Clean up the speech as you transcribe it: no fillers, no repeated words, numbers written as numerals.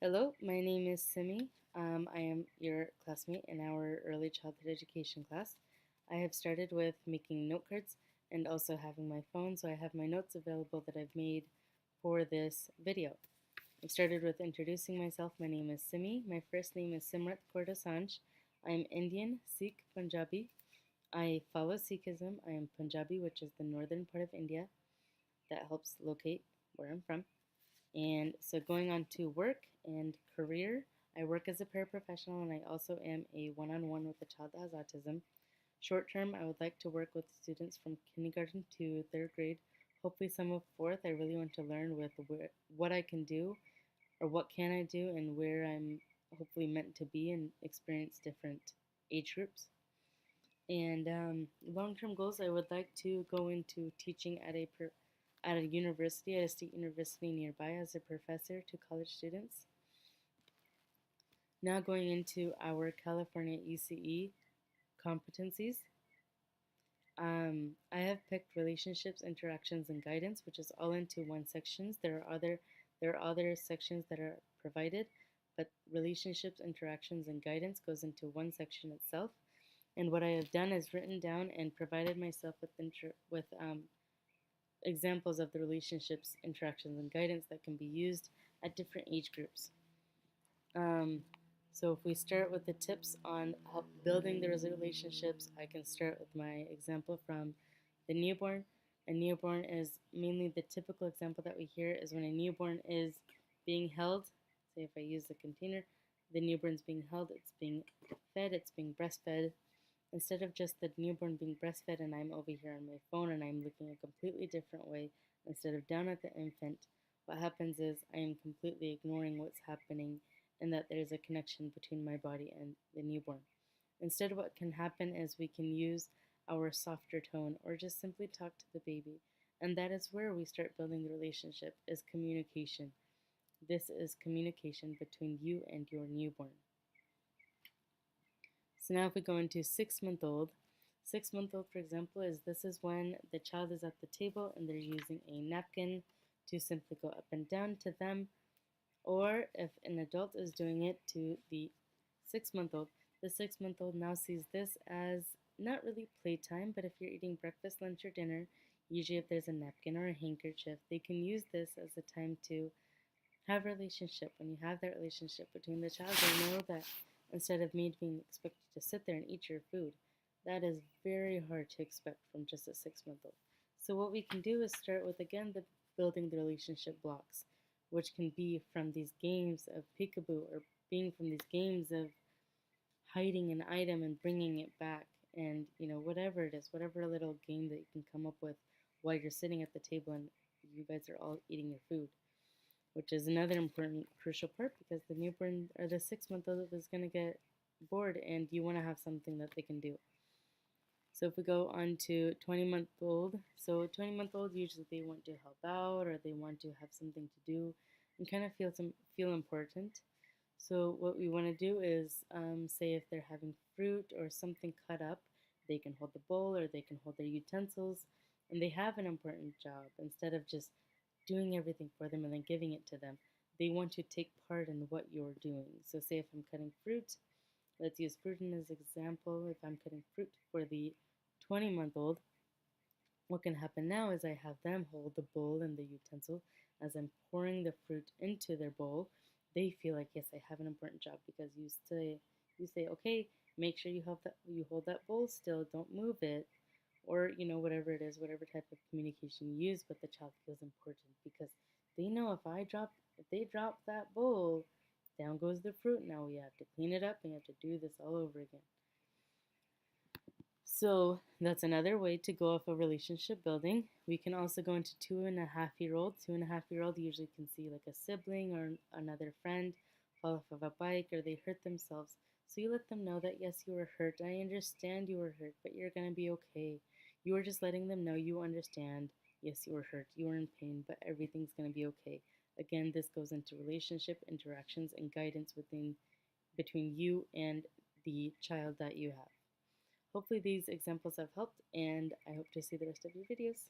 Hello, my name is Simi. I am your classmate in our early childhood education class. I have started with making note cards and also having my phone, so I have my notes available that I've made for this video. I've started with introducing myself. My name is Simi. My first name is Simrat Main. I am Indian, Sikh, Punjabi. I follow Sikhism. I am Punjabi, which is the northern part of India. That helps locate where I'm from. And so going on to work and career, I work as a paraprofessional and I also am a one-on-one with a child that has autism. Short term, I would like to work with students from kindergarten to third grade, hopefully some of fourth. I really want to learn with what I can do or what can I do and where I'm hopefully meant to be and experience different age groups. And long-term goals, I would like to go into teaching at a university, at a state university nearby as a professor to college students. Now going into our California ECE competencies. I have picked relationships, interactions, and guidance, which is all into one section. There are other sections that are provided, but relationships, interactions, and guidance goes into one section itself. And what I have done is written down and provided myself with examples of the relationships, interactions, and guidance that can be used at different age groups. So if we start with the tips on help building those relationships, I can start with my example from the newborn. A newborn is mainly the typical example that we hear is when a newborn is being held. Say if I use the container, the newborn's being held, it's being fed, it's being breastfed. Instead of just the newborn being breastfed and I'm over here on my phone and I'm looking a completely different way, instead of down at the infant, what happens is I am completely ignoring what's happening and that there's a connection between my body and the newborn. Instead, what can happen is we can use our softer tone or just simply talk to the baby. And that is where we start building the relationship, is communication. This is communication between you and your newborn. So now if we go into 6-month-old, 6-month-old, for example, this is when the child is at the table and they're using a napkin to simply go up and down to them, or if an adult is doing it to the 6-month-old, the 6-month-old now sees this as not really playtime, but if you're eating breakfast, lunch, or dinner, usually if there's a napkin or a handkerchief, they can use this as a time to have a relationship. When you have that relationship between the child, they know that instead of me being expected to sit there and eat your food, that is very hard to expect from just a 6-month-old. So what we can do is start with, again, the building the relationship blocks, which can be from these games of peekaboo or being from these games of hiding an item and bringing it back, and whatever it is, whatever little game that you can come up with while you're sitting at the table and you guys are all eating your food, which is another important crucial part because the newborn or the 6-month-old is going to get bored and you want to have something that they can do. So if we go on to 20-month-old, so 20-month-old usually they want to help out or they want to have something to do and kind of feel important. So what we want to do is say if they're having fruit or something cut up, they can hold the bowl or they can hold their utensils, and they have an important job. Instead of just doing everything for them and then giving it to them, they want to take part in what you're doing. So say if I'm cutting fruit, let's use fruit as an example. If I'm cutting fruit for the 20-month-old, what can happen now is I have them hold the bowl and the utensil as I'm pouring the fruit into their bowl. They feel like, yes, I have an important job because you say, okay, make sure you hold that bowl still, don't move it, or whatever it is, whatever type of communication you use, but the child feels important because they know if they drop that bowl, down goes the fruit. Now we have to clean it up and we have to do this all over again. So that's another way to go off of relationship building. We can also go into 2.5-year-old. 2.5-year-old usually can see like a sibling or another friend fall off of a bike or they hurt themselves. So you let them know that yes, you were hurt. I understand you were hurt, but you're going to be okay. You are just letting them know you understand. Yes, you were hurt. You were in pain, but everything's going to be okay. Again, this goes into relationship interactions and guidance between you and the child that you have. Hopefully these examples have helped, and I hope to see the rest of your videos.